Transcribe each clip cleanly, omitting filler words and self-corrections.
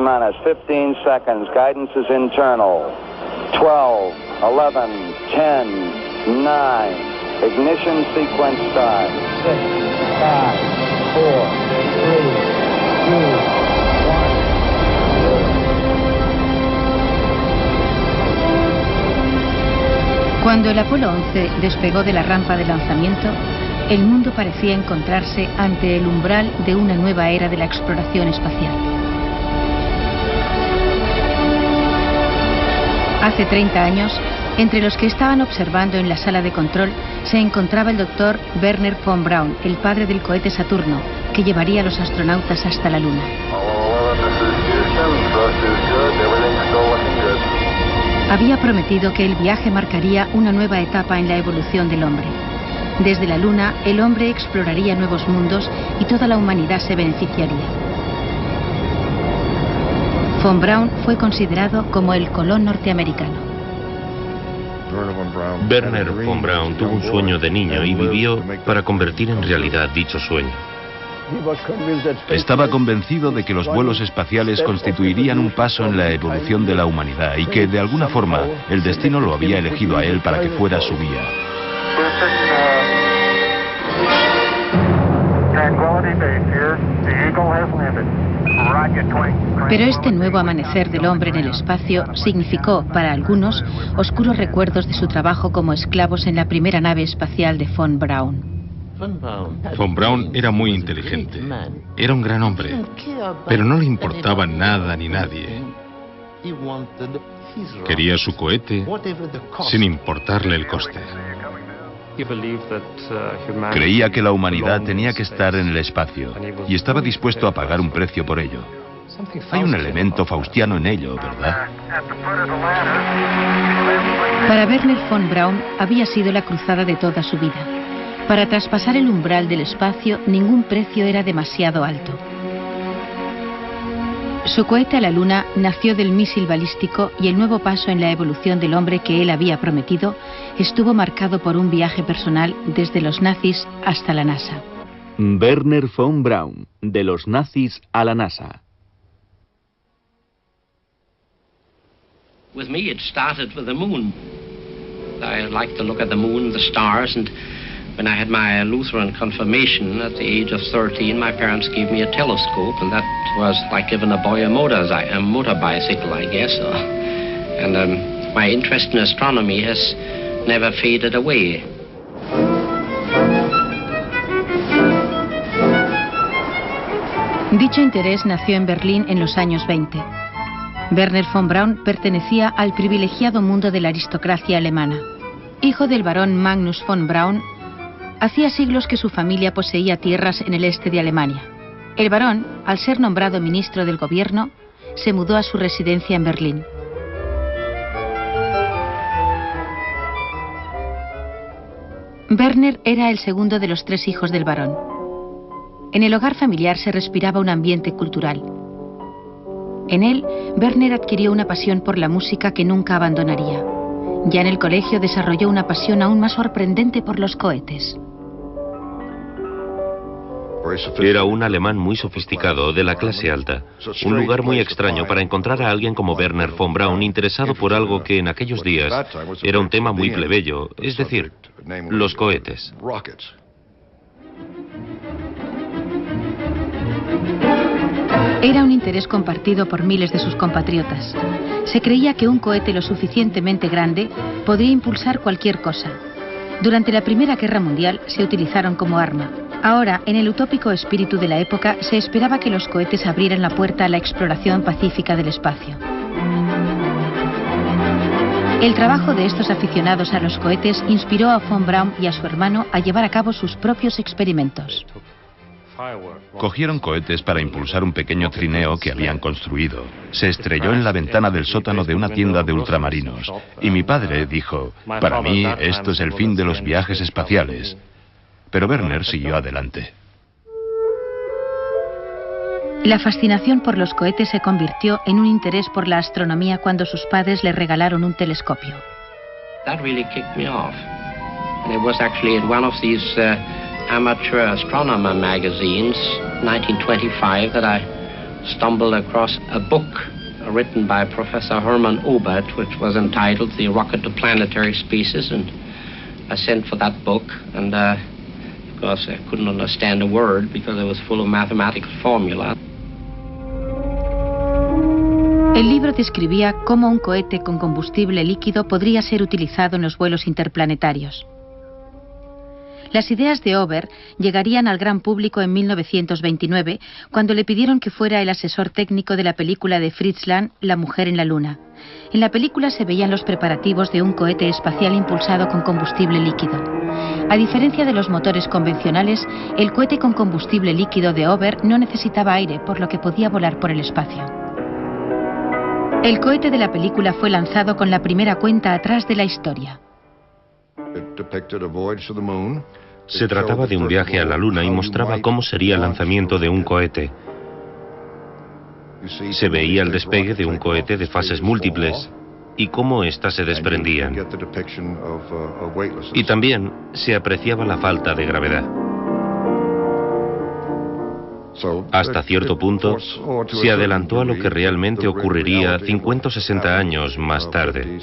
minus 15 seconds. Guidance is internal. 12, 11, 10, 9. Ignition sequence start. 6, 5, 4, 3, 2, Cuando el Apolo 11 despegó de la rampa de lanzamiento, el mundo parecía encontrarse ante el umbral de una nueva era de la exploración espacial. Hace 30 años, entre los que estaban observando en la sala de control, se encontraba el doctor Wernher von Braun, el padre del cohete Saturno, que llevaría a los astronautas hasta la Luna. Había prometido que el viaje marcaría una nueva etapa en la evolución del hombre. Desde la Luna, el hombre exploraría nuevos mundos y toda la humanidad se beneficiaría. Von Braun fue considerado como el Colón norteamericano. Wernher von Braun tuvo un sueño de niño y vivió para convertir en realidad dicho sueño. Estaba convencido de que los vuelos espaciales constituirían un paso en la evolución de la humanidad y que, de alguna forma, el destino lo había elegido a él para que fuera su guía. Pero este nuevo amanecer del hombre en el espacio significó, para algunos, oscuros recuerdos de su trabajo como esclavos en la primera nave espacial de von Braun. Von Braun era muy inteligente, era un gran hombre, pero no le importaba nada ni nadie. Quería su cohete sin importarle el coste. Creía que la humanidad tenía que estar en el espacio y estaba dispuesto a pagar un precio por ello. Hay un elemento faustiano en ello, ¿verdad? Para Wernher von Braun había sido la cruzada de toda su vida. Para traspasar el umbral del espacio, ningún precio era demasiado alto. Su cohete a la Luna nació del misil balístico y el nuevo paso en la evolución del hombre que él había prometido estuvo marcado por un viaje personal desde los nazis hasta la NASA. Wernher von Braun, de los nazis a la NASA. With me it started with the moon. I liked to look at the moon, the stars, and when I had my Lutheran confirmation at the age of 13, my parents gave me a telescope, and that was like giving a boy a motor bicycle, I guess. And my interest in astronomy has never faded away. Dicho interés nació en Berlín en los años 20. Wernher von Braun pertenecía al privilegiado mundo de la aristocracia alemana. Hijo del barón Magnus von Braun, hacía siglos que su familia poseía tierras en el este de Alemania. El barón, al ser nombrado ministro del gobierno, se mudó a su residencia en Berlín. Wernher era el segundo de los 3 hijos del barón. En el hogar familiar se respiraba un ambiente cultural. En él, Wernher adquirió una pasión por la música que nunca abandonaría. Ya en el colegio desarrolló una pasión aún más sorprendente por los cohetes. Era un alemán muy sofisticado, de la clase alta. Un lugar muy extraño para encontrar a alguien como Wernher von Braun interesado por algo que en aquellos días era un tema muy plebeyo, es decir, los cohetes. Era un interés compartido por miles de sus compatriotas. Se creía que un cohete lo suficientemente grande podría impulsar cualquier cosa. Durante la Primera Guerra Mundial se utilizaron como arma. Ahora, en el utópico espíritu de la época, se esperaba que los cohetes abrieran la puerta a la exploración pacífica del espacio. El trabajo de estos aficionados a los cohetes inspiró a von Braun y a su hermano a llevar a cabo sus propios experimentos. Cogieron cohetes para impulsar un pequeño trineo que habían construido. Se estrelló en la ventana del sótano de una tienda de ultramarinos. Y mi padre dijo, para mí esto es el fin de los viajes espaciales. Pero Wernher siguió adelante. La fascinación por los cohetes se convirtió en un interés por la astronomía cuando sus padres le regalaron un telescopio. That really kicked me off. And it was actually in one of these amateur astronomer magazines, 1925, that I stumbled across a book written by Professor Hermann Obert, which was entitled The Rocket to Planetary Spaces, and I sent for that book, and of course I couldn't understand a word because it was full of mathematical formula. El libro describía cómo un cohete con combustible líquido podría ser utilizado en los vuelos interplanetarios. Las ideas de Obert llegarían al gran público en 1929, cuando le pidieron que fuera el asesor técnico de la película de Fritz Lang, La mujer en la luna. En la película se veían los preparativos de un cohete espacial impulsado con combustible líquido. A diferencia de los motores convencionales, el cohete con combustible líquido de Obert no necesitaba aire, por lo que podía volar por el espacio. El cohete de la película fue lanzado con la primera cuenta atrás de la historia. Se trataba de un viaje a la Luna y mostraba cómo sería el lanzamiento de un cohete. Se veía el despegue de un cohete de fases múltiples y cómo éstas se desprendían. Y también se apreciaba la falta de gravedad. Hasta cierto punto, se adelantó a lo que realmente ocurriría 50 o 60 años más tarde.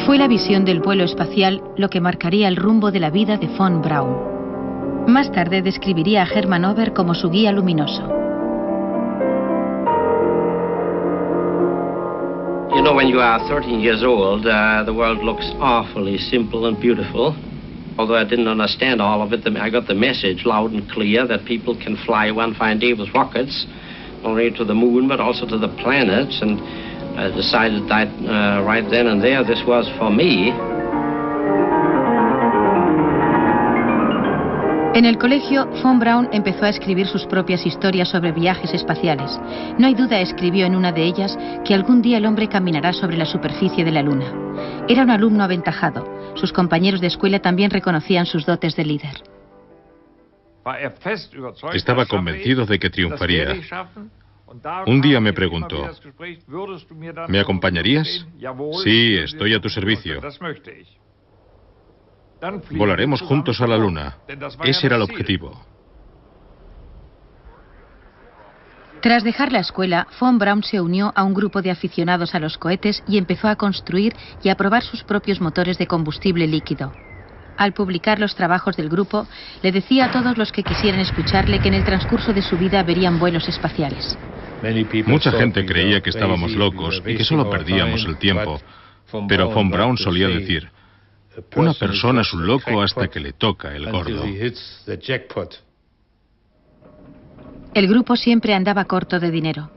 Fue la visión del vuelo espacial lo que marcaría el rumbo de la vida de von Braun. Más tarde describiría a Hermann Obert como su guía luminoso. You know, when you are 13 years old, the world looks awfully simple and beautiful. Although I didn't understand all of it, I got the message loud and clear that people can fly one fine day with rockets, not only to the moon but also to the planets, and I decided that right then and there this was for me. En el colegio, von Braun empezó a escribir sus propias historias sobre viajes espaciales. No hay duda, escribió en una de ellas, que algún día el hombre caminará sobre la superficie de la Luna. Era un alumno aventajado. Sus compañeros de escuela también reconocían sus dotes de líder. Estaba convencido de que triunfaría. Un día me preguntó, ¿me acompañarías? Sí, estoy a tu servicio. Volaremos juntos a la Luna. Ese era el objetivo. Tras dejar la escuela, von Braun se unió a un grupo de aficionados a los cohetes y empezó a construir y a probar sus propios motores de combustible líquido. Al publicar los trabajos del grupo, le decía a todos los que quisieran escucharle que en el transcurso de su vida verían vuelos espaciales. Mucha gente creía que estábamos locos y que solo perdíamos el tiempo. Pero von Braun solía decir: una persona es un loco hasta que le toca el gordo. El grupo siempre andaba corto de dinero,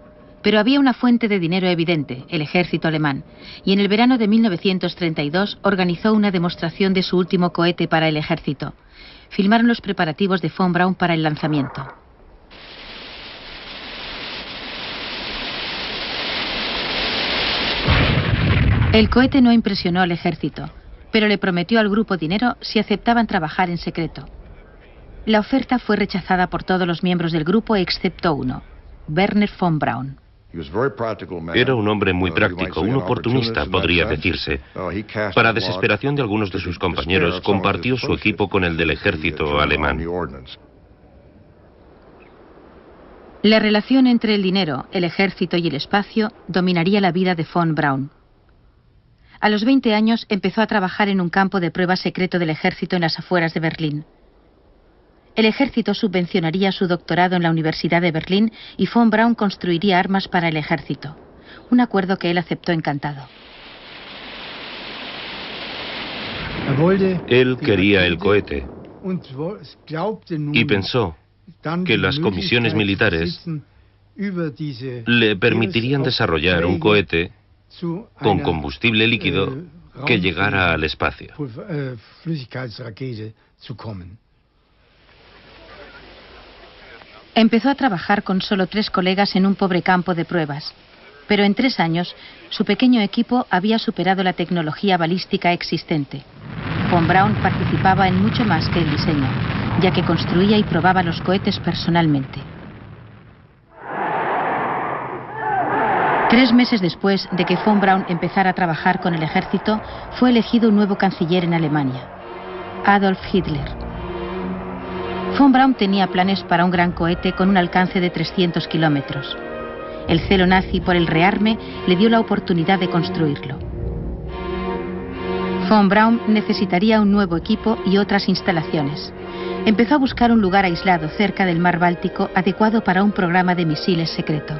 pero había una fuente de dinero evidente, el ejército alemán, y en el verano de 1932 organizó una demostración de su último cohete para el ejército. Filmaron los preparativos de von Braun para el lanzamiento. El cohete no impresionó al ejército, pero le prometió al grupo dinero si aceptaban trabajar en secreto. La oferta fue rechazada por todos los miembros del grupo excepto uno, Werner von Braun. Era un hombre muy práctico, un oportunista, podría decirse. Para desesperación de algunos de sus compañeros, compartió su equipo con el del ejército alemán. La relación entre el dinero, el ejército y el espacio dominaría la vida de von Braun. A los 20 años empezó a trabajar en un campo de prueba secreto del ejército en las afueras de Berlín. El ejército subvencionaría su doctorado en la Universidad de Berlín y von Braun construiría armas para el ejército. Un acuerdo que él aceptó encantado. Él quería el cohete y pensó que las comisiones militares le permitirían desarrollar un cohete con combustible líquido que llegara al espacio. Empezó a trabajar con solo 3 colegas en un pobre campo de pruebas, pero en 3 años su pequeño equipo había superado la tecnología balística existente. Von Braun participaba en mucho más que el diseño, ya que construía y probaba los cohetes personalmente. 3 meses después de que von Braun empezara a trabajar con el ejército, fue elegido un nuevo canciller en Alemania. Adolf Hitler. Von Braun tenía planes para un gran cohete con un alcance de 300 kilómetros. El celo nazi por el rearme le dio la oportunidad de construirlo. Von Braun necesitaría un nuevo equipo y otras instalaciones. Empezó a buscar un lugar aislado cerca del mar Báltico adecuado para un programa de misiles secreto.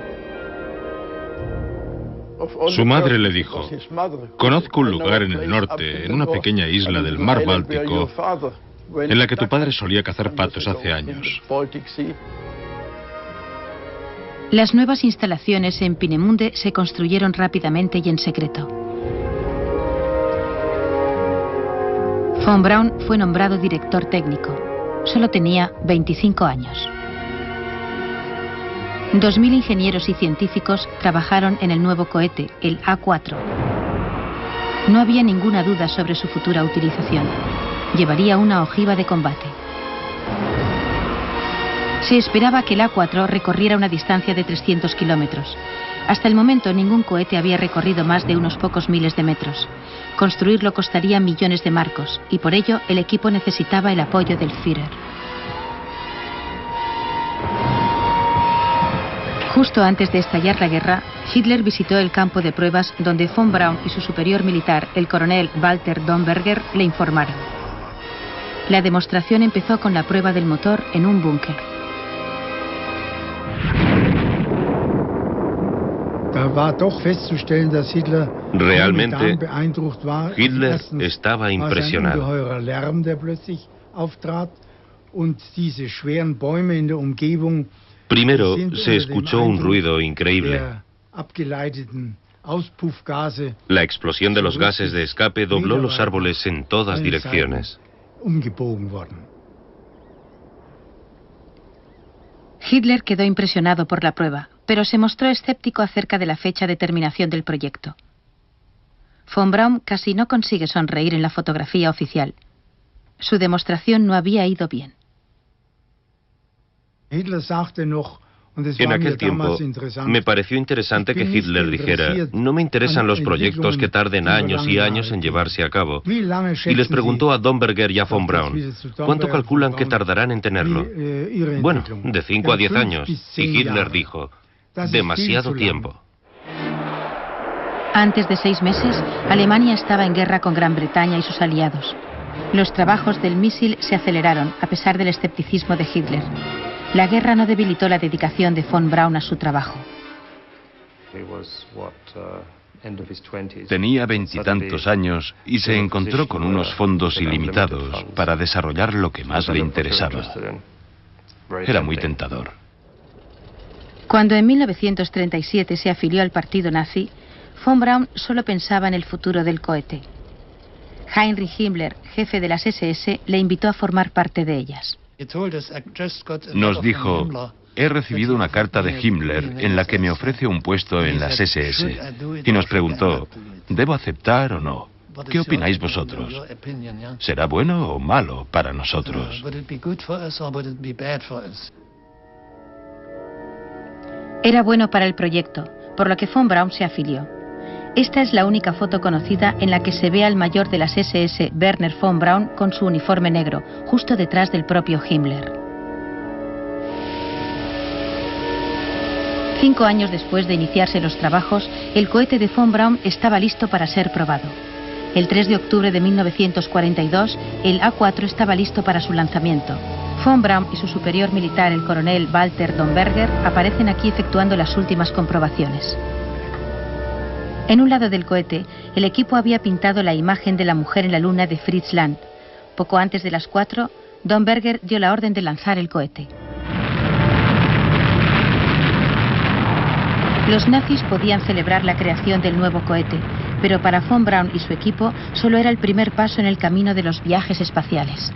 Su madre le dijo: conozco un lugar en el norte, en una pequeña isla del mar Báltico, en la que tu padre solía cazar patos hace años. Las nuevas instalaciones en Peenemünde se construyeron rápidamente y en secreto. Von Braun fue nombrado director técnico. Solo tenía 25 años. 2000 ingenieros y científicos trabajaron en el nuevo cohete, el A4. No había ninguna duda sobre su futura utilización. Llevaría una ojiva de combate. Se esperaba que el A4 recorriera una distancia de 300 kilómetros. Hasta el momento ningún cohete había recorrido más de unos pocos miles de metros. Construirlo costaría millones de marcos y por ello el equipo necesitaba el apoyo del Führer. Justo antes de estallar la guerra, Hitler visitó el campo de pruebas donde Von Braun y su superior militar, el coronel Walter Domberger, le informaron. La demostración empezó con la prueba del motor en un búnker. Realmente, Hitler estaba impresionado. Primero, se escuchó un ruido increíble. La explosión de los gases de escape dobló los árboles en todas direcciones. Hitler quedó impresionado por la prueba, pero se mostró escéptico acerca de la fecha de terminación del proyecto. Von Braun casi no consigue sonreír en la fotografía oficial. Su demostración no había ido bien. En aquel tiempo, me pareció interesante que Hitler dijera: no me interesan los proyectos que tarden años y años en llevarse a cabo. Y les preguntó a Domberger y a Von Braun: ¿cuánto calculan que tardarán en tenerlo? Bueno, de 5 a 10 años. Y Hitler dijo: demasiado tiempo. Antes de 6 meses, Alemania estaba en guerra con Gran Bretaña y sus aliados. Los trabajos del misil se aceleraron, a pesar del escepticismo de Hitler. La guerra no debilitó la dedicación de Von Braun a su trabajo. Tenía 20 y tantos años y se encontró con unos fondos ilimitados para desarrollar lo que más le interesaba. Era muy tentador. Cuando en 1937 se afilió al partido nazi, Von Braun solo pensaba en el futuro del cohete. Heinrich Himmler, jefe de las SS, le invitó a formar parte de ellas. Nos dijo: he recibido una carta de Himmler en la que me ofrece un puesto en las SS. Y nos preguntó: ¿debo aceptar o no? ¿Qué opináis vosotros? ¿Será bueno o malo para nosotros? Era bueno para el proyecto, por lo que Von Braun se afilió. Esta es la única foto conocida en la que se ve al mayor de las SS, Werner von Braun, con su uniforme negro, justo detrás del propio Himmler. 5 años después de iniciarse los trabajos, el cohete de Von Braun estaba listo para ser probado. El 3 de octubre de 1942, el A4 estaba listo para su lanzamiento. Von Braun y su superior militar, el coronel Walter Domberger, aparecen aquí efectuando las últimas comprobaciones. En un lado del cohete, el equipo había pintado la imagen de la mujer en la luna de Fritz Land. Poco antes de las 4, Domberger dio la orden de lanzar el cohete. Los nazis podían celebrar la creación del nuevo cohete, pero para Von Braun y su equipo solo era el primer paso en el camino de los viajes espaciales.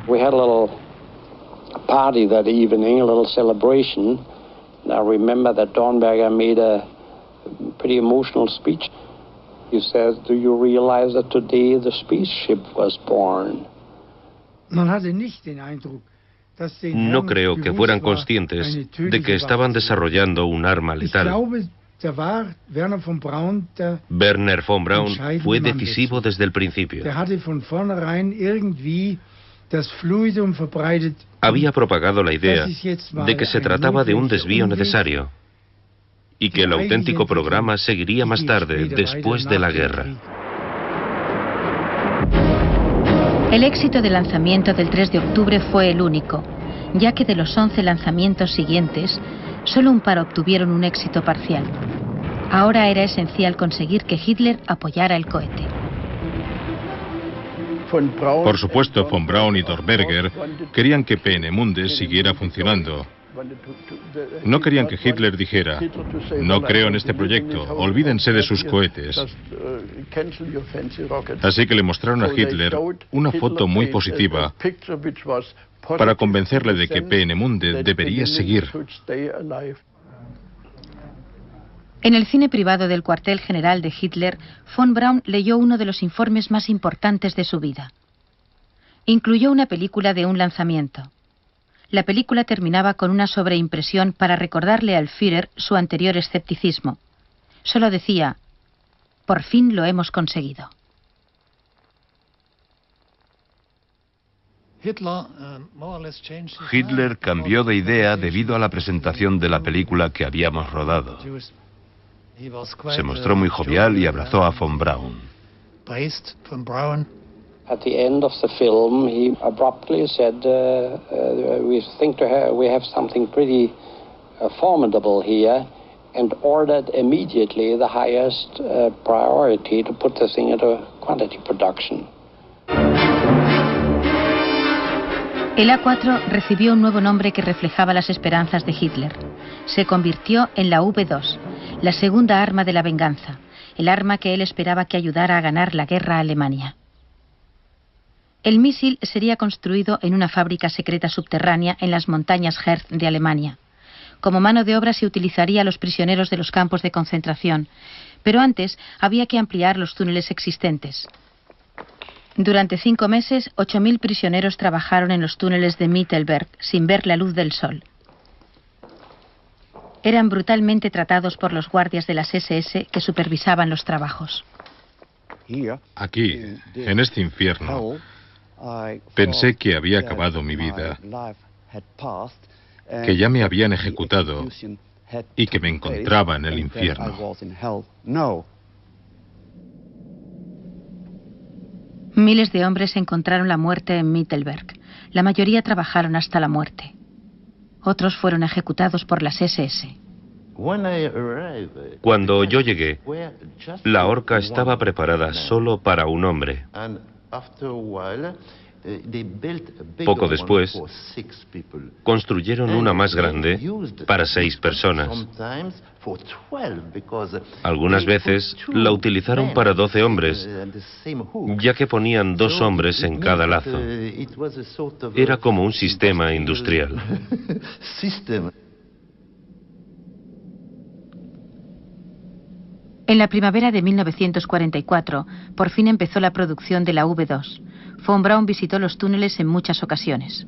We had a little party that evening, a little celebration. I remember that Dornberger made a pretty emotional speech. He says, "Do you realize that today the spaceship was born?" No creo que fueran conscientes de que estaban desarrollando un arma letal. Werner von Braun fue decisivo desde el principio. Había propagado la idea de que se trataba de un desvío necesario y que el auténtico programa seguiría más tarde, después de la guerra. El éxito del lanzamiento del 3 de octubre fue el único, ya que de los 11 lanzamientos siguientes, solo un par obtuvieron un éxito parcial. Ahora era esencial conseguir que Hitler apoyara el cohete. Por supuesto, von Braun y Dorberger querían que Peenemünde siguiera funcionando. No querían que Hitler dijera: no creo en este proyecto, olvídense de sus cohetes. Así que le mostraron a Hitler una foto muy positiva para convencerle de que Peenemünde debería seguir. En el cine privado del cuartel general de Hitler, von Braun leyó uno de los informes más importantes de su vida. Incluyó una película de un lanzamiento. La película terminaba con una sobreimpresión para recordarle al Führer su anterior escepticismo. Solo decía: por fin lo hemos conseguido. Hitler cambió de idea debido a la presentación de la película que habíamos rodado. Se mostró muy jovial y abrazó a von Braun. At the end of the film, he abruptly said, we think we have something pretty formidable here, and ordered immediately the highest priority to put the thing into quantity production. El A4 recibió un nuevo nombre que reflejaba las esperanzas de Hitler. Se convirtió en la V2, la segunda arma de la venganza, el arma que él esperaba que ayudara a ganar la guerra a Alemania. El misil sería construido en una fábrica secreta subterránea en las montañas Herz de Alemania. Como mano de obra se utilizaría a los prisioneros de los campos de concentración, pero antes había que ampliar los túneles existentes. Durante 5 meses, 8.000 prisioneros trabajaron en los túneles de Mittelberg sin ver la luz del sol. Eran brutalmente tratados por los guardias de las SS que supervisaban los trabajos. Aquí, en este infierno, pensé que había acabado mi vida, que ya me habían ejecutado y que me encontraba en el infierno. Miles de hombres encontraron la muerte en Mittelberg. La mayoría trabajaron hasta la muerte. Otros fueron ejecutados por las SS. Cuando yo llegué, la horca estaba preparada solo para un hombre. Poco después, construyeron una más grande para 6 personas. Algunas veces la utilizaron para 12 hombres, ya que ponían 2 hombres en cada lazo. Era como un sistema industrial. En la primavera de 1944, por fin empezó la producción de la V2. Von Braun visitó los túneles en muchas ocasiones.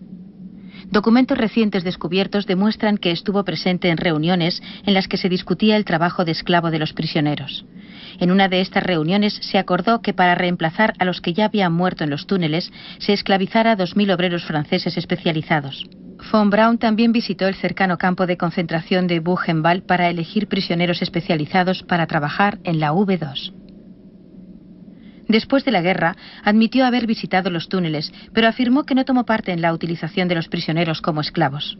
Documentos recientes descubiertos demuestran que estuvo presente en reuniones en las que se discutía el trabajo de esclavo de los prisioneros. En una de estas reuniones se acordó que para reemplazar a los que ya habían muerto en los túneles, se esclavizara a 2.000 obreros franceses especializados. Von Braun también visitó el cercano campo de concentración de Buchenwald para elegir prisioneros especializados para trabajar en la V2. Después de la guerra, admitió haber visitado los túneles, pero afirmó que no tomó parte en la utilización de los prisioneros como esclavos.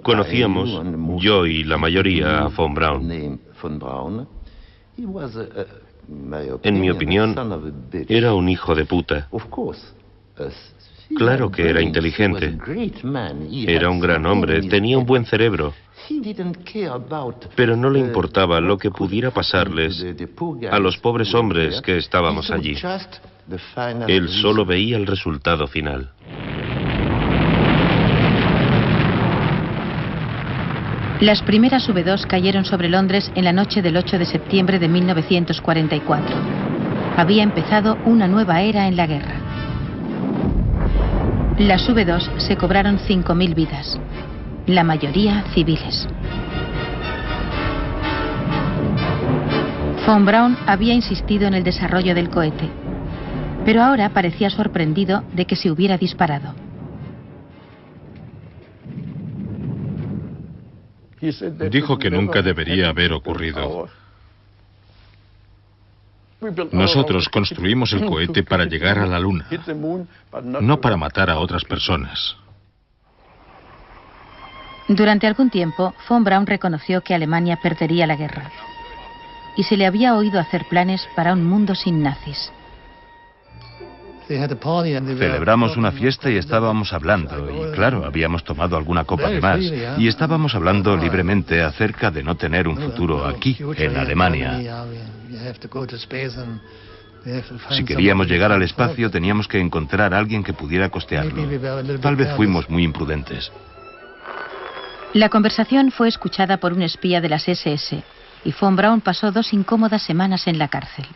Conocíamos, yo y la mayoría, a von Braun. En mi opinión, era un hijo de puta. Claro que era inteligente. Era un gran hombre, tenía un buen cerebro. Pero no le importaba lo que pudiera pasarles a los pobres hombres que estábamos allí. Él solo veía el resultado final. Las primeras V2 cayeron sobre Londres en la noche del 8 de septiembre de 1944. Había empezado una nueva era en la guerra. Las V2 se cobraron 5.000 vidas, la mayoría civiles. Von Braun había insistido en el desarrollo del cohete, pero ahora parecía sorprendido de que se hubiera disparado. Dijo que nunca debería haber ocurrido. Nosotros construimos el cohete para llegar a la Luna, no para matar a otras personas. Durante algún tiempo, Von Braun reconoció que Alemania perdería la guerra y se le había oído hacer planes para un mundo sin nazis. Celebramos una fiesta y estábamos hablando, y claro, habíamos tomado alguna copa de más, y estábamos hablando libremente acerca de no tener un futuro aquí, en Alemania. Si queríamos llegar al espacio, teníamos que encontrar a alguien que pudiera costearlo. Tal vez fuimos muy imprudentes. La conversación fue escuchada por un espía de las SS, y Von Braun pasó 2 incómodas semanas en la cárcel.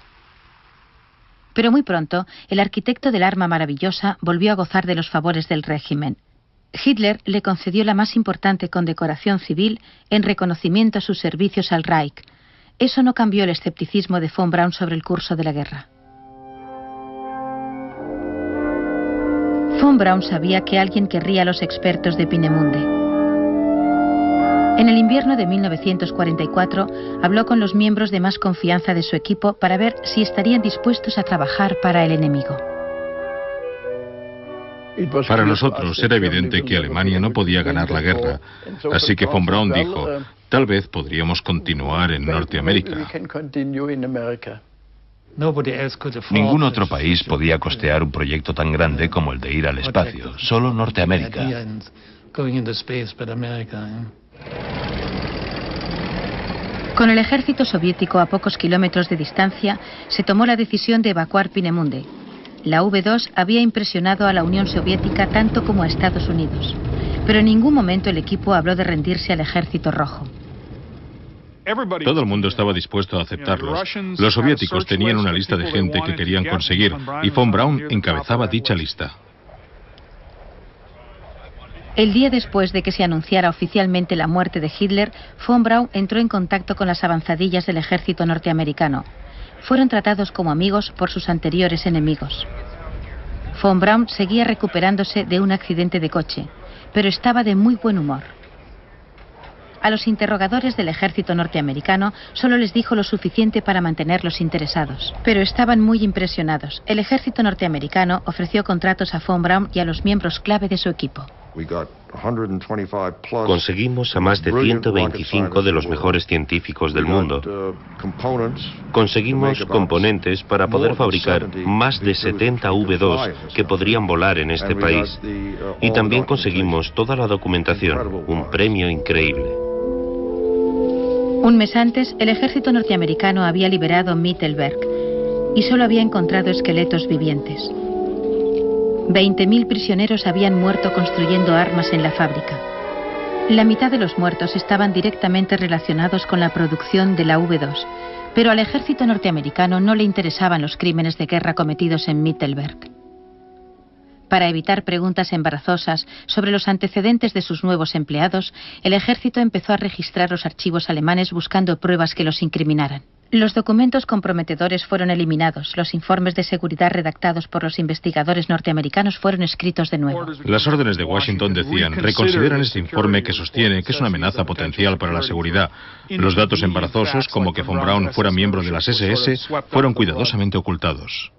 Pero muy pronto, el arquitecto del arma maravillosa volvió a gozar de los favores del régimen. Hitler le concedió la más importante condecoración civil en reconocimiento a sus servicios al Reich. Eso no cambió el escepticismo de Von Braun sobre el curso de la guerra. Von Braun sabía que alguien querría a los expertos de Peenemünde. En el invierno de 1944, habló con los miembros de más confianza de su equipo para ver si estarían dispuestos a trabajar para el enemigo. Para nosotros era evidente que Alemania no podía ganar la guerra, así que Von Braun dijo, tal vez podríamos continuar en Norteamérica. Ningún otro país podía costear un proyecto tan grande como el de ir al espacio, solo Norteamérica. Con el ejército soviético a pocos kilómetros de distancia, se tomó la decisión de evacuar Peenemünde. La V2 había impresionado a la Unión Soviética tanto como a Estados Unidos, pero en ningún momento el equipo habló de rendirse al ejército rojo. Todo el mundo estaba dispuesto a aceptarlos. Los soviéticos tenían una lista de gente que querían conseguir, y Von Braun encabezaba dicha lista. El día después de que se anunciara oficialmente la muerte de Hitler, Von Braun entró en contacto con las avanzadillas del ejército norteamericano. Fueron tratados como amigos por sus anteriores enemigos. Von Braun seguía recuperándose de un accidente de coche, pero estaba de muy buen humor. A los interrogadores del ejército norteamericano solo les dijo lo suficiente para mantenerlos interesados, pero estaban muy impresionados. El ejército norteamericano ofreció contratos a Von Braun y a los miembros clave de su equipo. Conseguimos a más de 125 de los mejores científicos del mundo. Conseguimos componentes para poder fabricar más de 70 V2 que podrían volar en este país. Y también conseguimos toda la documentación, un premio increíble. Un mes antes, el ejército norteamericano había liberado Mittelberg y solo había encontrado esqueletos vivientes. 20.000 prisioneros habían muerto construyendo armas en la fábrica. La mitad de los muertos estaban directamente relacionados con la producción de la V2, pero al ejército norteamericano no le interesaban los crímenes de guerra cometidos en Mittelberg. Para evitar preguntas embarazosas sobre los antecedentes de sus nuevos empleados, el ejército empezó a registrar los archivos alemanes buscando pruebas que los incriminaran. Los documentos comprometedores fueron eliminados. Los informes de seguridad redactados por los investigadores norteamericanos fueron escritos de nuevo. Las órdenes de Washington decían, reconsideran este informe que sostiene que es una amenaza potencial para la seguridad. Los datos embarazosos, como que Von Braun fuera miembro de las SS, fueron cuidadosamente ocultados.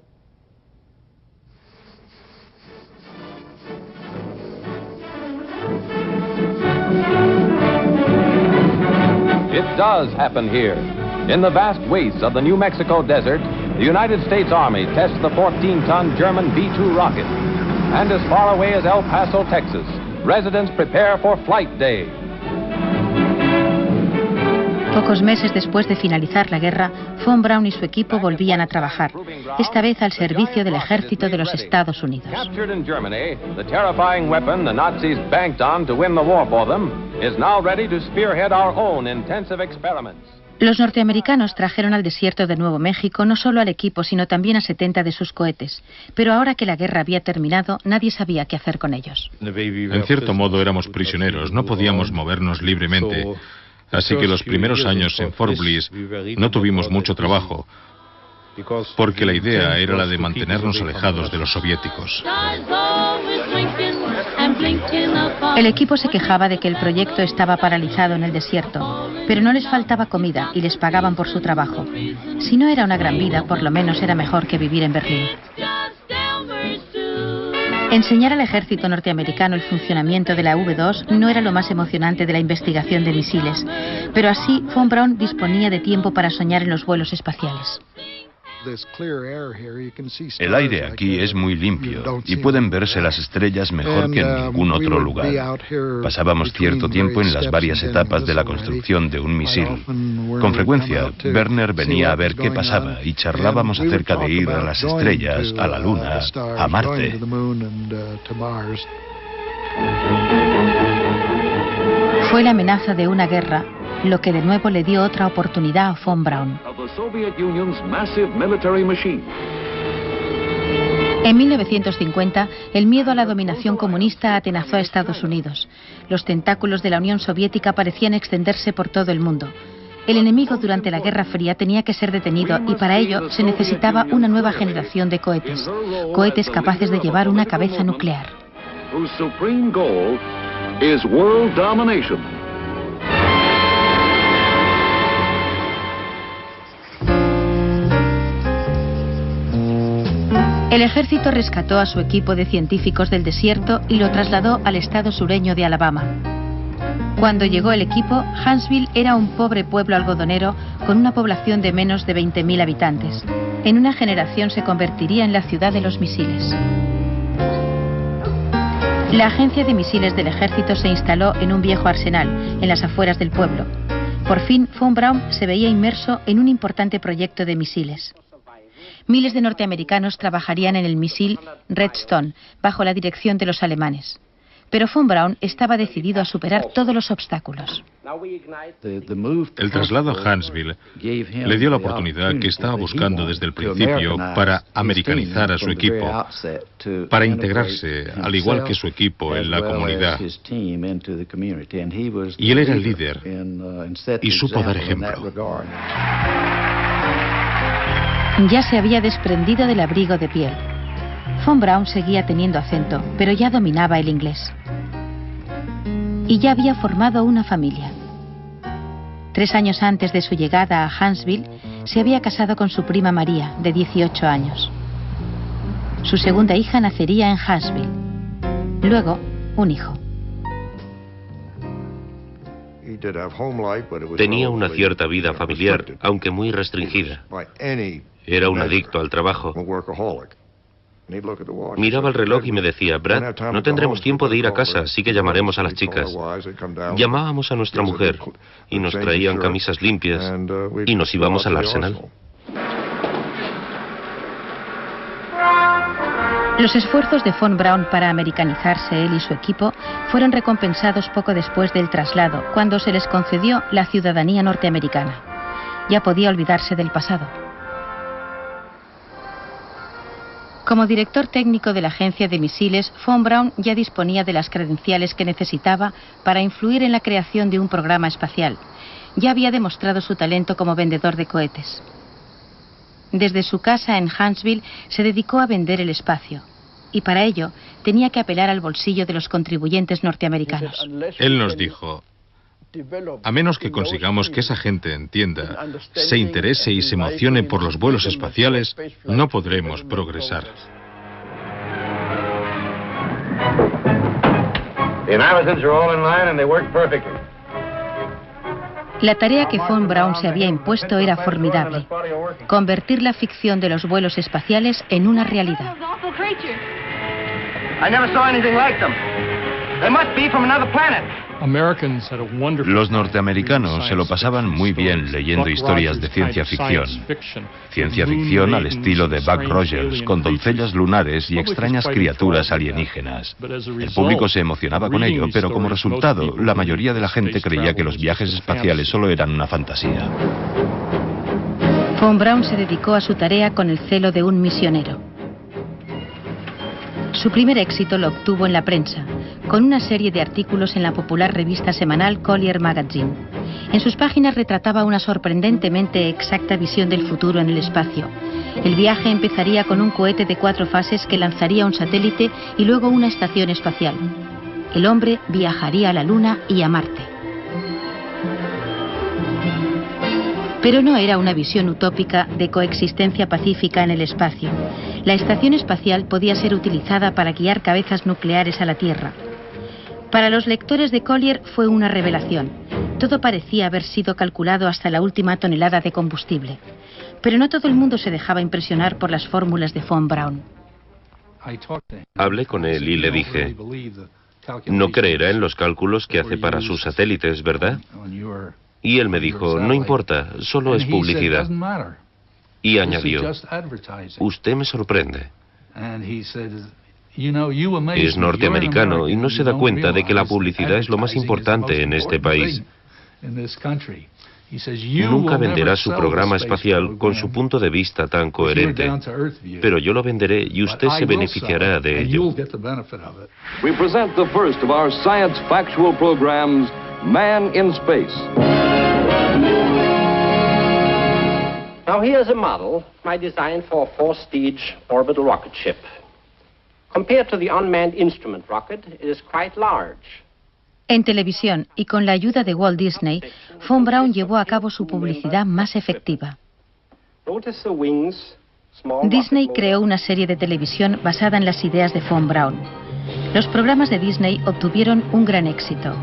It does happen here. In the vast wastes of the New Mexico desert, the United States Army tests the 14-ton German V-2 rocket. And as far away as El Paso, Texas, residents prepare for Flight Day. Pocos meses después de finalizar la guerra, Von Braun y su equipo volvían a trabajar, esta vez al servicio del ejército de los Estados Unidos. Captured in Germany, the terrifying weapon the Nazis banked on to win the war for them is now ready to spearhead our own intensive experiments. Los norteamericanos trajeron al desierto de Nuevo México no solo al equipo, sino también a 70 de sus cohetes. Pero ahora que la guerra había terminado, nadie sabía qué hacer con ellos. En cierto modo éramos prisioneros, no podíamos movernos libremente. Así que los primeros años en Fort Bliss no tuvimos mucho trabajo, porque la idea era la de mantenernos alejados de los soviéticos. El equipo se quejaba de que el proyecto estaba paralizado en el desierto, pero no les faltaba comida y les pagaban por su trabajo. Si no era una gran vida, por lo menos era mejor que vivir en Berlín. Enseñar al ejército norteamericano el funcionamiento de la V-2 no era lo más emocionante de la investigación de misiles, pero así von Braun disponía de tiempo para soñar en los vuelos espaciales. El aire aquí es muy limpio y pueden verse las estrellas mejor que en ningún otro lugar. Pasábamos cierto tiempo en las varias etapas de la construcción de un misil. Con frecuencia, Werner venía a ver qué pasaba y charlábamos acerca de ir a las estrellas, a la Luna, a Marte. Fue la amenaza de una guerra lo que de nuevo le dio otra oportunidad a von Braun. En 1950, el miedo a la dominación comunista atenazó a Estados Unidos. Los tentáculos de la Unión Soviética parecían extenderse por todo el mundo. El enemigo durante la Guerra Fría tenía que ser detenido y para ello se necesitaba una nueva generación de cohetes. Cohetes capaces de llevar una cabeza nuclear. El ejército rescató a su equipo de científicos del desierto y lo trasladó al estado sureño de Alabama. Cuando llegó el equipo, Huntsville era un pobre pueblo algodonero con una población de menos de 20.000 habitantes. En una generación se convertiría en la ciudad de los misiles. La agencia de misiles del ejército se instaló en un viejo arsenal, en las afueras del pueblo. Por fin, von Braun se veía inmerso en un importante proyecto de misiles. Miles de norteamericanos trabajarían en el misil Redstone, bajo la dirección de los alemanes. Pero von Braun estaba decidido a superar todos los obstáculos. El traslado a Huntsville le dio la oportunidad que estaba buscando desde el principio para americanizar a su equipo, para integrarse, al igual que su equipo, en la comunidad. Y él era el líder y supo dar ejemplo. Ya se había desprendido del abrigo de piel. Von Braun seguía teniendo acento, pero ya dominaba el inglés. Y ya había formado una familia. 3 años antes de su llegada a Huntsville, se había casado con su prima María, de 18 años. Su segunda hija nacería en Huntsville. Luego, un hijo. Tenía una cierta vida familiar, aunque muy restringida. Era un adicto al trabajo. Miraba el reloj y me decía: Brad, no tendremos tiempo de ir a casa, así que llamaremos a las chicas. Llamábamos a nuestra mujer y nos traían camisas limpias y nos íbamos al arsenal. Los esfuerzos de von Braun para americanizarse él y su equipo fueron recompensados poco después del traslado, cuando se les concedió la ciudadanía norteamericana. Ya podía olvidarse del pasado. Como director técnico de la agencia de misiles, von Braun ya disponía de las credenciales que necesitaba para influir en la creación de un programa espacial. Ya había demostrado su talento como vendedor de cohetes. Desde su casa en Huntsville se dedicó a vender el espacio. Y para ello tenía que apelar al bolsillo de los contribuyentes norteamericanos. Él nos dijo: a menos que consigamos que esa gente entienda, se interese y se emocione por los vuelos espaciales, no podremos progresar. La tarea que von Braun se había impuesto era formidable: convertir la ficción de los vuelos espaciales en una realidad. Los norteamericanos se lo pasaban muy bien leyendo historias de ciencia ficción. Ciencia ficción al estilo de Buck Rogers, con doncellas lunares y extrañas criaturas alienígenas. El público se emocionaba con ello, pero como resultado, la mayoría de la gente creía que los viajes espaciales solo eran una fantasía. Von Braun se dedicó a su tarea con el celo de un misionero. Su primer éxito lo obtuvo en la prensa, con una serie de artículos en la popular revista semanal Collier Magazine. En sus páginas retrataba una sorprendentemente exacta visión del futuro en el espacio. El viaje empezaría con un cohete de 4 fases que lanzaría un satélite y luego una estación espacial. El hombre viajaría a la Luna y a Marte. Pero no era una visión utópica de coexistencia pacífica en el espacio. La estación espacial podía ser utilizada para guiar cabezas nucleares a la Tierra. Para los lectores de Collier fue una revelación. Todo parecía haber sido calculado hasta la última tonelada de combustible. Pero no todo el mundo se dejaba impresionar por las fórmulas de von Braun. Hablé con él y le dije, no creerá en los cálculos que hace para sus satélites, ¿verdad? Y él me dijo, no importa, solo es publicidad. Y añadió, usted me sorprende. Es norteamericano y no se da cuenta de que la publicidad es lo más importante en este país. Nunca venderá su programa espacial con su punto de vista tan coherente, pero yo lo venderé y usted se beneficiará de ello. We present the first of our science factual programs, Man in Space. Now here's a model I designed for a 4-stage orbital rocket ship. Compared to the unmanned instrument rocket, it is quite large. En televisión y con la ayuda de Walt Disney, von Braun llevó a cabo su publicidad más efectiva. Disney creó una serie de televisión basada en las ideas de von Braun. Los programas de Disney obtuvieron un gran éxito.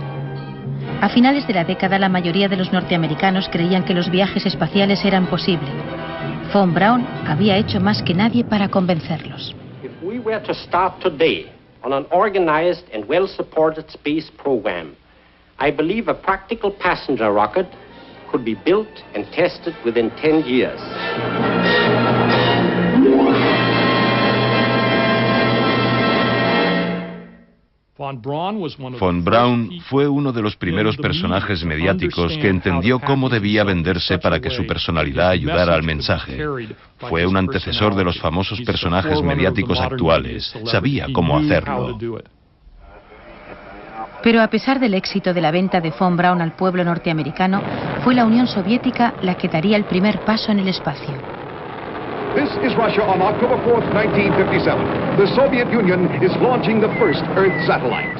A finales de la década, la mayoría de los norteamericanos creían que los viajes espaciales eran posibles. Von Braun había hecho más que nadie para convencerlos. If we were to start today on an organized and well-supported space program, I believe a practical passenger rocket could be built and tested within 10 years. Von Braun fue uno de los primeros personajes mediáticos que entendió cómo debía venderse para que su personalidad ayudara al mensaje. Fue un antecesor de los famosos personajes mediáticos actuales. Sabía cómo hacerlo. Pero a pesar del éxito de la venta de von Braun al pueblo norteamericano, fue la Unión Soviética la que daría el primer paso en el espacio. This is Russia on October 4th, 1957. The Soviet Union is launching the first Earth satellite.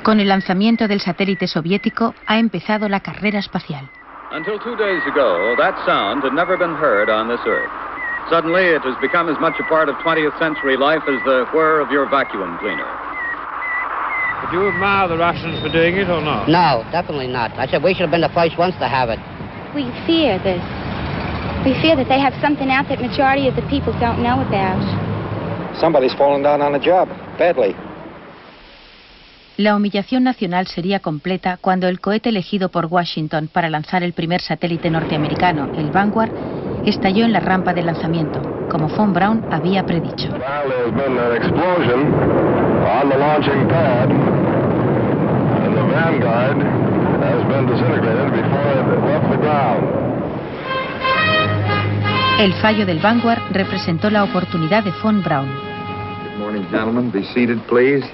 Con el lanzamiento del satélite soviético ha empezado la carrera espacial. Until 2 days ago, that sound had never been heard on this Earth. Suddenly, it has become as much a part of 20th century life as the whir of your vacuum cleaner. Did you admire the Russians for doing it or not? No, definitely not. I said we should have been the first ones to have it. We fear this. We fear that they have something out that majority of the people don't know about. Somebody's fallen down on a job, badly. La humillación nacional sería completa cuando el cohete elegido por Washington para lanzar el primer satélite norteamericano, el Vanguard, estalló en la rampa de lanzamiento, como von Braun había predicho. El fallo del Vanguard representó la oportunidad de von Braun. Good morning, gentlemen. Be seated, please.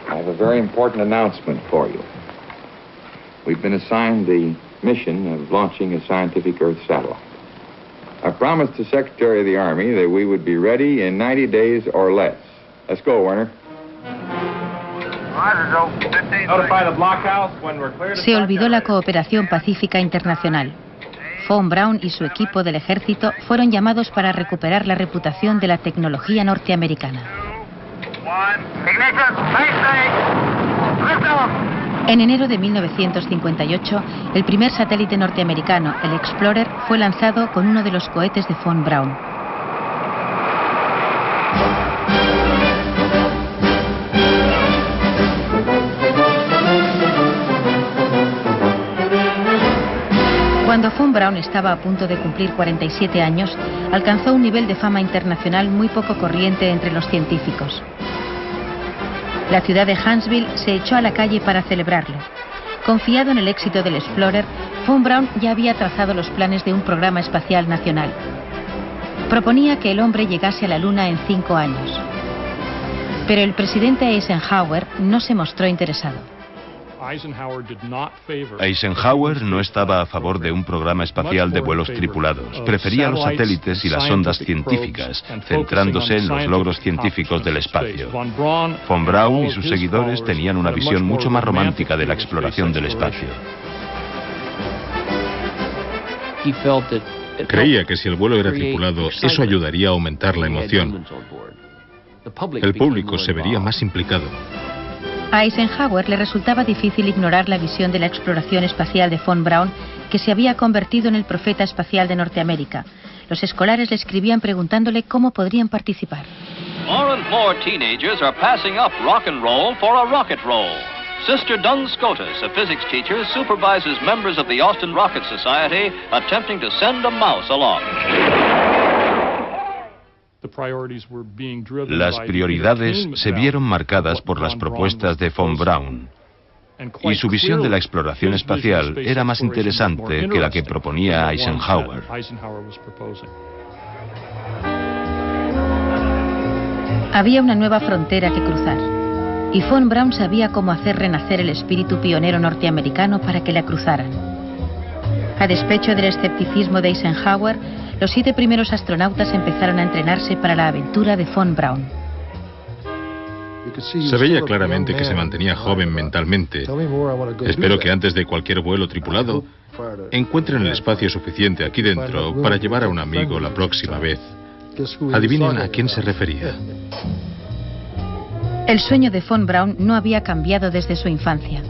I have a very important announcement for you. We've been assigned the mission of launching a scientific Earth satellite. I promised the Secretary of the Army that we would be ready in 90 days or less. Let's go, Werner. Se olvidó la cooperación pacífica internacional. Von Braun y su equipo del ejército fueron llamados para recuperar la reputación de la tecnología norteamericana. En enero de 1958, el primer satélite norteamericano, el Explorer, fue lanzado con uno de los cohetes de von Braun. Cuando von Braun estaba a punto de cumplir 47 años, alcanzó un nivel de fama internacional muy poco corriente entre los científicos. La ciudad de Huntsville se echó a la calle para celebrarlo. Confiado en el éxito del Explorer, von Braun ya había trazado los planes de un programa espacial nacional. Proponía que el hombre llegase a la Luna en 5 años. Pero el presidente Eisenhower no se mostró interesado. Eisenhower no estaba a favor de un programa espacial de vuelos tripulados. Prefería los satélites y las sondas científicas, centrándose en los logros científicos del espacio. Von Braun y sus seguidores tenían una visión mucho más romántica de la exploración del espacio. Creía que si el vuelo era tripulado, eso ayudaría a aumentar la emoción. El público se vería más implicado. A Eisenhower le resultaba difícil ignorar la visión de la exploración espacial de von Braun, que se había convertido en el profeta espacial de Norteamérica. Los escolares le escribían preguntándole cómo podrían participar. More and more teenagers are passing up rock and roll for a rocket roll. Sister Dunn Scotus, a physics teacher, supervises members of the Austin Rocket Society attempting to send a mouse along. Las prioridades se vieron marcadas por las propuestas de von Braun, y su visión de la exploración espacial era más interesante que la que proponía Eisenhower. Había una nueva frontera que cruzar, y von Braun sabía cómo hacer renacer el espíritu pionero norteamericano para que la cruzaran. A despecho del escepticismo de Eisenhower, los 7 primeros astronautas empezaron a entrenarse para la aventura de von Braun. Se veía claramente que se mantenía joven mentalmente. Espero que antes de cualquier vuelo tripulado encuentren el espacio suficiente aquí dentro para llevar a un amigo la próxima vez. Adivinen a quién se refería. El sueño de von Braun no había cambiado desde su infancia.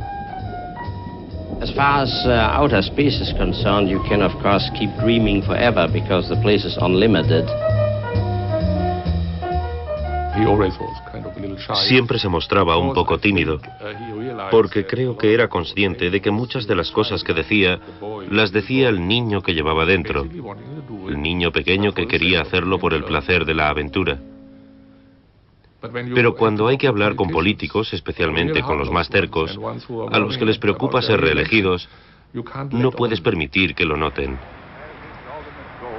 As far as outer space is concerned, you can of course keep dreaming forever because the place is unlimited. Siempre se mostraba un poco tímido, porque creo que era consciente de que muchas de las cosas que decía, las decía el niño que llevaba dentro, el niño pequeño que quería hacerlo por el placer de la aventura. Pero cuando hay que hablar con políticos, especialmente con los más tercos, a los que les preocupa ser reelegidos, no puedes permitir que lo noten.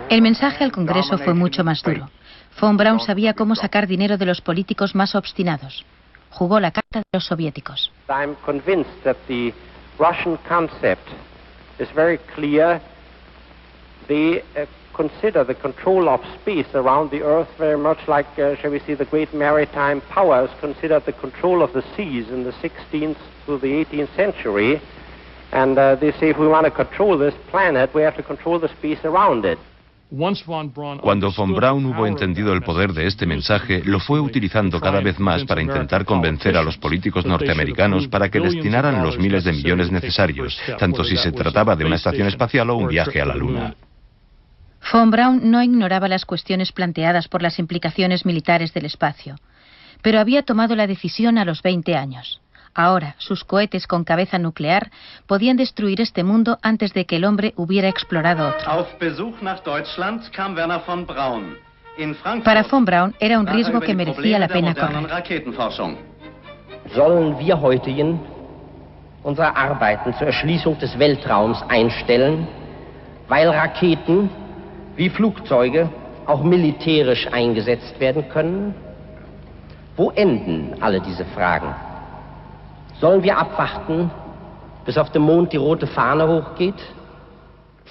El mensaje al Congreso fue mucho más duro. Von Braun sabía cómo sacar dinero de los políticos más obstinados. Jugó la carta de los soviéticos. I'm convinced that the Russian concept is very clear. They consider the control of space around the Earth very much like, shall we say, the great maritime powers considered the control of the seas in the 16th to the 18th century. And they say if we want to control this planet, we have to control the space around it. Cuando von Braun hubo entendido el poder de este mensaje, lo fue utilizando cada vez más para intentar convencer a los políticos norteamericanos para que destinaran los miles de millones necesarios, tanto si se trataba de una estación espacial o un viaje a la Luna. Von Braun no ignoraba las cuestiones planteadas por las implicaciones militares del espacio, pero había tomado la decisión a los 20 años. Ahora, sus cohetes con cabeza nuclear podían destruir este mundo antes de que el hombre hubiera explorado otro. Para von Braun era un riesgo que merecía la pena correr. Sollen wir heutigen unsere Arbeiten zur Erschließung des Weltraums einstellen, weil Raketen wie Flugzeuge auch militärisch eingesetzt werden können? Wo enden alle diese Fragen? Sollen wir abwarten, bis auf dem Mond die rote Fahne hochgeht?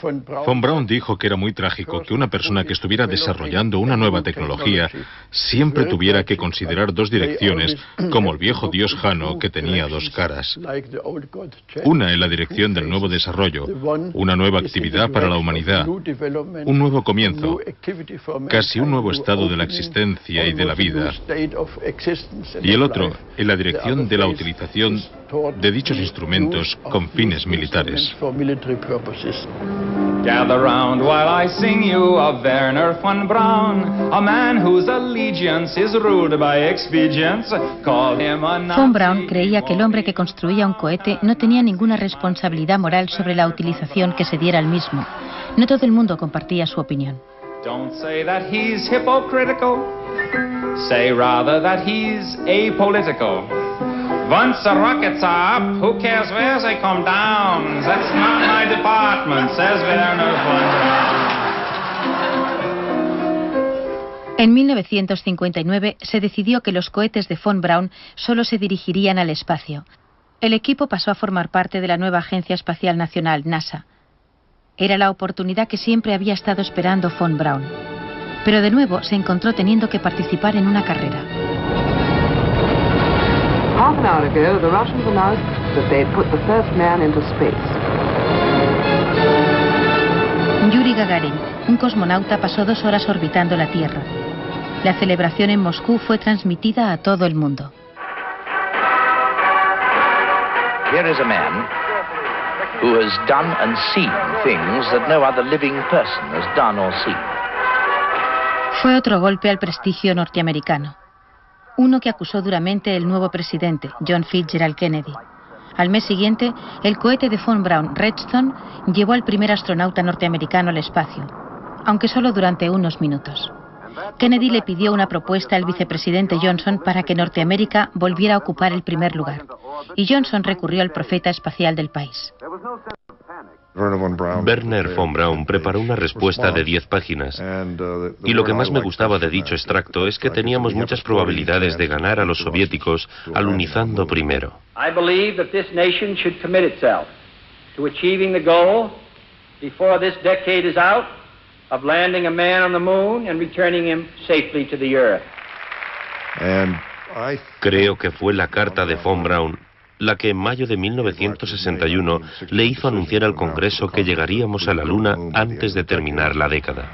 Von Braun dijo que era muy trágico que una persona que estuviera desarrollando una nueva tecnología siempre tuviera que considerar dos direcciones, como el viejo dios Jano, que tenía dos caras. Una en la dirección del nuevo desarrollo, una nueva actividad para la humanidad, un nuevo comienzo, casi un nuevo estado de la existencia y de la vida. Y el otro en la dirección de la utilización de dichos instrumentos con fines militares. Gather round while I sing you of Werner von Braun, a man whose allegiance is ruled by expedience. Call him a Nazi. Von Braun creía que el hombre que construía un cohete no tenía ninguna responsabilidad moral sobre la utilización que se diera al mismo. No todo el mundo compartía su opinión. Don't say that he's hypocritical. Say rather that he's apolitical. Once the rockets are up, who cares where they come down? That's not my department, says Werner von Braun. En 1959 se decidió que los cohetes de von Braun solo se dirigirían al espacio. El equipo pasó a formar parte de la nueva Agencia Espacial Nacional, NASA. Era la oportunidad que siempre había estado esperando von Braun. Pero de nuevo se encontró teniendo que participar en una carrera. Half an hour ago, the Russians announced that they'd put the first man into space. Yuri Gagarin, un cosmonauta, pasó 2 horas orbitando la Tierra. La celebración en Moscú fue transmitida a todo el mundo. Here is a man who has done and seen things that no other living person has done or seen. Fue otro golpe al prestigio norteamericano. Uno que acusó duramente el nuevo presidente, John Fitzgerald Kennedy. Al mes siguiente, el cohete de von Braun, Redstone, llevó al primer astronauta norteamericano al espacio, aunque solo durante unos minutos. Kennedy le pidió una propuesta al vicepresidente Johnson para que Norteamérica volviera a ocupar el primer lugar, y Johnson recurrió al profeta espacial del país. Werner von Braun preparó una respuesta de 10 páginas, y lo que más me gustaba de dicho extracto es que teníamos muchas probabilidades de ganar a los soviéticos alunizando primero. I believe that this nation should commit itself to achieving the goal before this decade is out of landing a man on the moon and returning him safely to the earth. Creo que fue la carta de von Braun la que en mayo de 1961 le hizo anunciar al Congreso que llegaríamos a la Luna antes de terminar la década.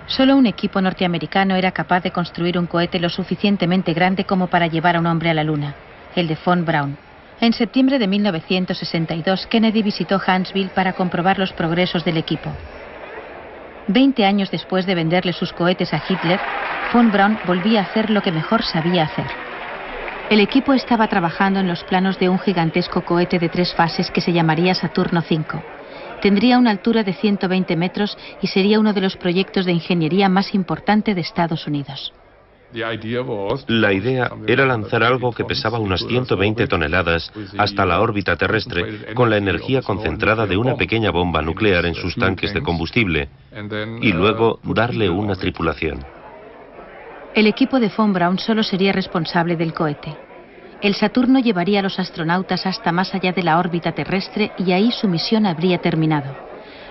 Solo un equipo norteamericano era capaz de construir un cohete lo suficientemente grande como para llevar a un hombre a la Luna, el de von Braun. En septiembre de 1962, Kennedy visitó Huntsville para comprobar los progresos del equipo. 20 años después de venderle sus cohetes a Hitler, von Braun volvía a hacer lo que mejor sabía hacer. El equipo estaba trabajando en los planos de un gigantesco cohete de 3 fases que se llamaría Saturno V. Tendría una altura de 120 metros y sería uno de los proyectos de ingeniería más importante de Estados Unidos. La idea era lanzar algo que pesaba unas 120 toneladas hasta la órbita terrestre con la energía concentrada de una pequeña bomba nuclear en sus tanques de combustible y luego darle una tripulación. El equipo de von Braun solo sería responsable del cohete. El Saturno llevaría a los astronautas hasta más allá de la órbita terrestre y ahí su misión habría terminado.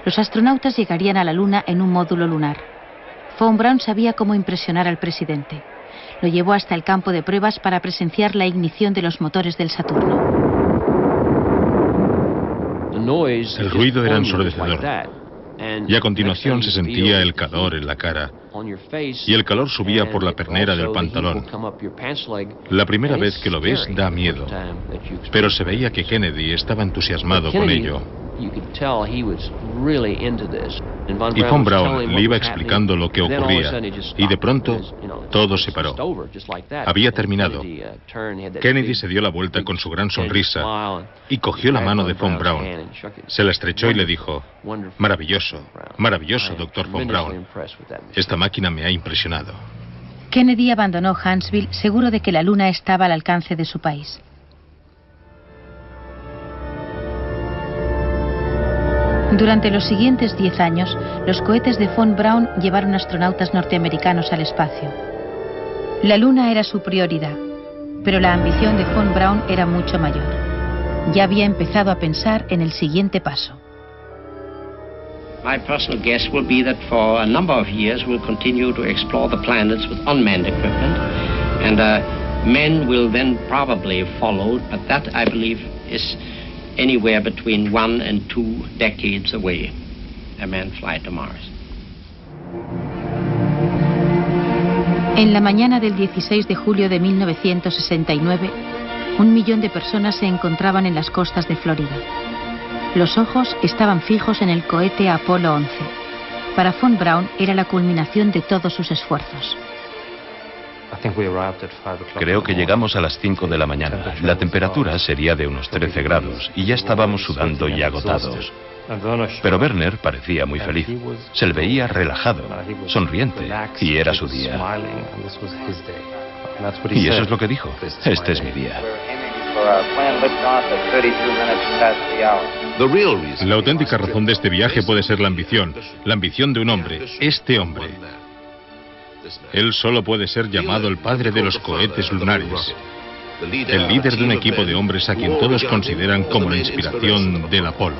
Los astronautas llegarían a la Luna en un módulo lunar. Von Braun sabía cómo impresionar al presidente. Lo llevó hasta el campo de pruebas para presenciar la ignición de los motores del Saturno. El ruido era ensordecedor. Y a continuación se sentía el calor en la cara. Y el calor subía por la pernera del pantalón. La primera vez que lo ves da miedo. Pero se veía que Kennedy estaba entusiasmado con ello. Y von Braun le iba explicando lo que ocurría. Y de pronto, todo se paró. Había terminado. Kennedy se dio la vuelta con su gran sonrisa y cogió la mano de von Braun. Se la estrechó y le dijo: maravilloso, maravilloso, doctor von Braun. Esta máquina me ha impresionado. Kennedy abandonó Huntsville seguro de que la Luna estaba al alcance de su país. Durante los siguientes 10 años, los cohetes de von Braun llevaron astronautas norteamericanos al espacio. La Luna era su prioridad, pero la ambición de von Braun era mucho mayor. Ya había empezado a pensar en el siguiente paso. My personal guess will be that for a number of years we'll continue to explore the planets with unmanned equipment, and men will then probably follow, but that I believe is anywhere between 1 and 2 decades away, a manned flight to Mars. En la mañana del 16 de julio de 1969, 1 millón de personas se encontraban en las costas de Florida. Los ojos estaban fijos en el cohete Apolo 11. Para von Braun era la culminación de todos sus esfuerzos. Creo que llegamos a las 5 de la mañana. La temperatura sería de unos 13 grados y ya estábamos sudando y agotados. Pero Werner parecía muy feliz. Se le veía relajado, sonriente, y era su día. Y eso es lo que dijo: este es mi día. La auténtica razón de este viaje puede ser la ambición de un hombre, este hombre. Él solo puede ser llamado el padre de los cohetes lunares. el líder de un equipo de hombres a quien todos consideran como la inspiración del Apolo.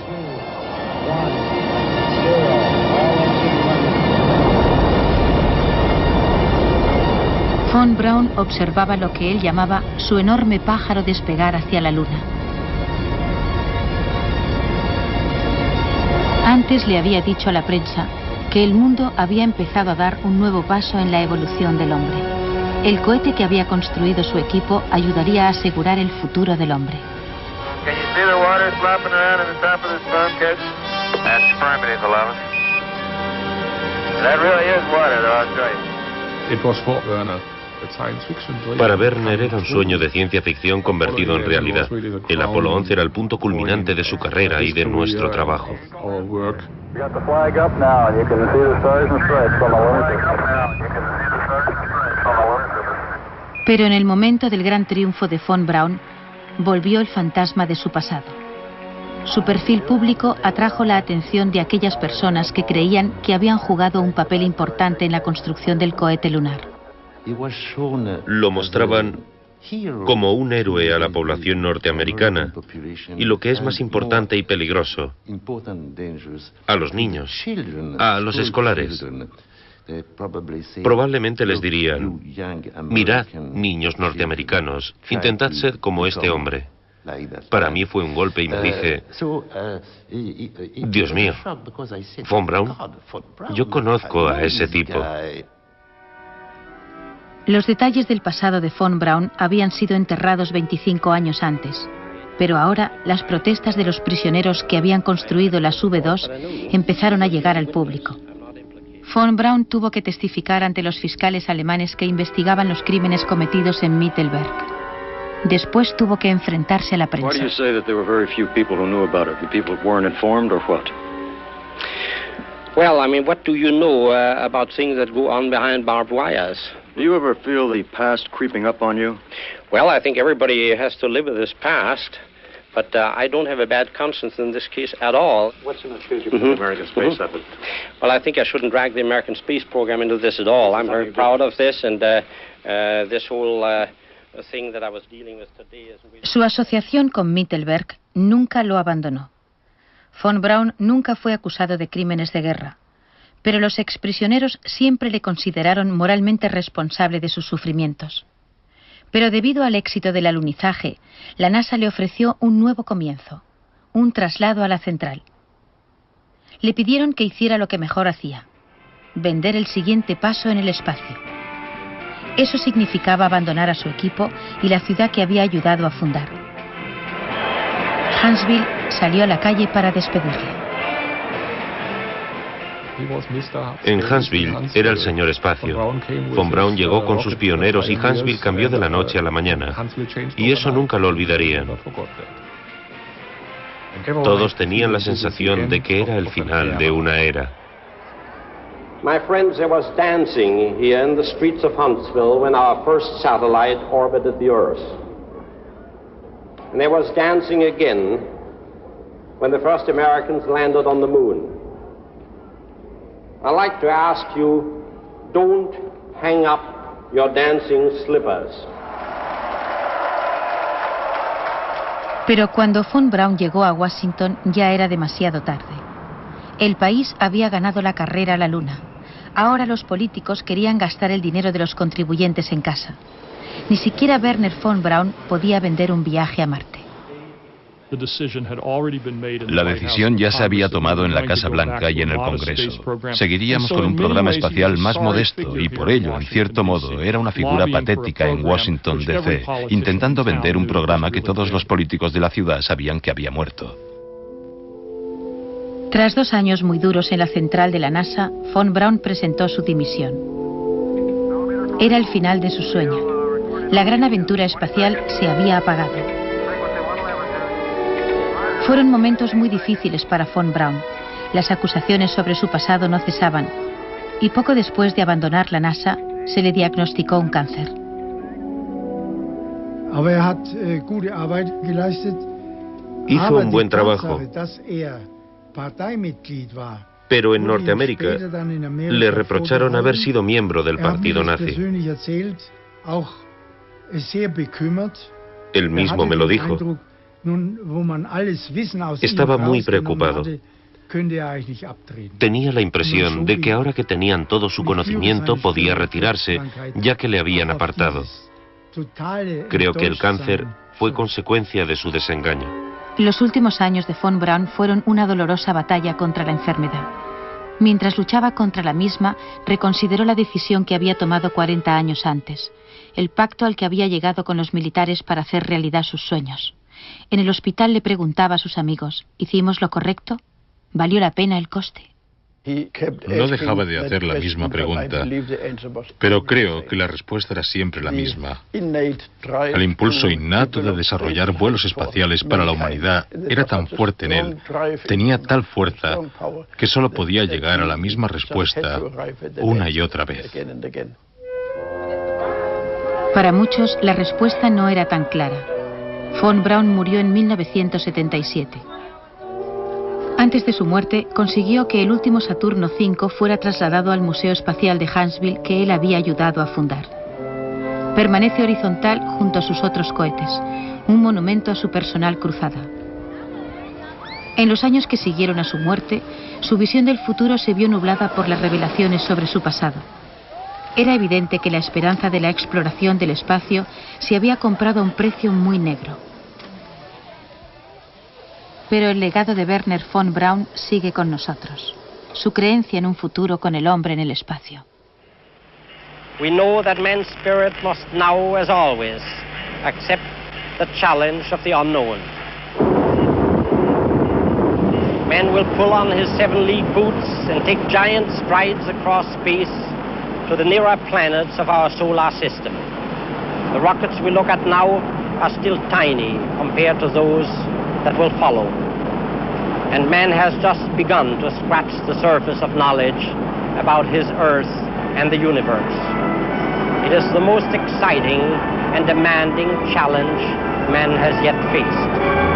Von Braun observaba lo que él llamaba su enorme pájaro despegar hacia la luna. Antes le había dicho a la prensa que el mundo había empezado a dar un nuevo paso en la evolución del hombre. El cohete que había construido su equipo ayudaría a asegurar el futuro del hombre. Can you see the water flopping around in the top of this bomb catch? That's affirmative, 11. That really is water, though, I'll tell you. It was for Werner. Science fiction dream. Para Werner era un sueño de ciencia ficción convertido en realidad. El Apolo 11 era el punto culminante de su carrera y de nuestro trabajo. Pero en el momento del gran triunfo de Von Braun, volvió el fantasma de su pasado. Su perfil público atrajo la atención de aquellas personas que creían que habían jugado un papel importante en la construcción del cohete lunar. Lo mostraban como un héroe a la población norteamericana y, lo que es más importante y peligroso, a los niños, a los escolares. Probablemente les dirían: mirad, niños norteamericanos, intentad ser como este hombre. Para mí fue un golpe y me dije: Dios mío, Von Braun, yo conozco a ese tipo. Los detalles del pasado de Von Braun habían sido enterrados 25 años antes, pero ahora las protestas de los prisioneros que habían construido las V2 empezaron a llegar al público. Von Braun tuvo que testificar ante los fiscales alemanes que investigaban los crímenes cometidos en Mittelberg. Después tuvo que enfrentarse a la prensa. Well, I mean, what do you know about things that go on behind barbed wires? Do you ever feel the past creeping up on you? Well, I think everybody has to live with this past, but I don't have a bad conscience in this case at all. What's in the future for the American space effort? Well, I think I shouldn't drag the American space program into this at all. I'm very proud of this, and this whole thing that I was dealing with today is really... Su asociación con Mittelberg nunca lo abandonó. Von Braun nunca fue acusado de crímenes de guerra, pero los exprisioneros siempre le consideraron moralmente responsable de sus sufrimientos. Pero debido al éxito del alunizaje, la NASA le ofreció un nuevo comienzo, un traslado a la central. Le pidieron que hiciera lo que mejor hacía: vender el siguiente paso en el espacio. Eso significaba abandonar a su equipo y la ciudad que había ayudado a fundar. Huntsville salió a la calle para despedirle. En Huntsville era el señor Espacio. Von Braun llegó con sus pioneros y Huntsville cambió de la noche a la mañana. Y eso nunca lo olvidarían. Todos tenían la sensación de que era el final de una era. My friends, there was dancing here in the streets of Huntsville when our first satellite orbited the Earth. And there was dancing again when the first Americans landed on the moon. I'd like to ask you, don't hang up your dancing slippers. Pero cuando Von Braun llegó a Washington ya era demasiado tarde. El país había ganado la carrera a la Luna. Ahora los políticos querían gastar el dinero de los contribuyentes en casa. Ni siquiera Werner von Braun podía vender un viaje a Marte. La decisión ya se había tomado en la Casa Blanca y en el Congreso. Seguiríamos con un programa espacial más modesto y por ello, en cierto modo, era una figura patética en Washington, D.C., intentando vender un programa que todos los políticos de la ciudad sabían que había muerto. Tras 2 años muy duros en la central de la NASA, Von Braun presentó su dimisión. Era el final de su sueño. La gran aventura espacial se había apagado. Fueron momentos muy difíciles para Von Braun. Las acusaciones sobre su pasado no cesaban, y poco después de abandonar la NASA, se le diagnosticó un cáncer. Hizo un buen trabajo, pero en Norteamérica le reprocharon haber sido miembro del partido nazi. Él mismo me lo dijo. Estaba muy preocupado. Tenía la impresión de que ahora que tenían todo su conocimiento podía retirarse, ya que le habían apartado. Creo que el cáncer fue consecuencia de su desengaño. Los últimos años de von Braun fueron una dolorosa batalla contra la enfermedad. Mientras luchaba contra la misma, reconsideró la decisión que había tomado 40 años antes, el pacto al que había llegado con los militares para hacer realidad sus sueños. En el hospital le preguntaba a sus amigos, ¿hicimos lo correcto? ¿Valió la pena el coste? No dejaba de hacer la misma pregunta, pero creo que la respuesta era siempre la misma. El impulso innato de desarrollar vuelos espaciales para la humanidad era tan fuerte en él, tenía tal fuerza, que solo podía llegar a la misma respuesta una y otra vez. Para muchos, la respuesta no era tan clara. Von Braun murió en 1977. Antes de su muerte, consiguió que el último Saturno V fuera trasladado al Museo Espacial de Huntsville que él había ayudado a fundar. Permanece horizontal junto a sus otros cohetes, un monumento a su personal cruzada. En los años que siguieron a su muerte, su visión del futuro se vio nublada por las revelaciones sobre su pasado. Era evidente que la esperanza de la exploración del espacio se había comprado a un precio muy negro. Pero el legado de Wernher von Braun sigue con nosotros. Su creencia en un futuro con el hombre en el espacio. We know that man's spirit must now, as always, accept the challenge of the unknown. Man will pull on his 7-league boots and take giant strides across space to the nearer planets of our solar system. The rockets we look at now are still tiny compared to those that will follow. And man has just begun to scratch the surface of knowledge about his Earth and the universe. It is the most exciting and demanding challenge man has yet faced.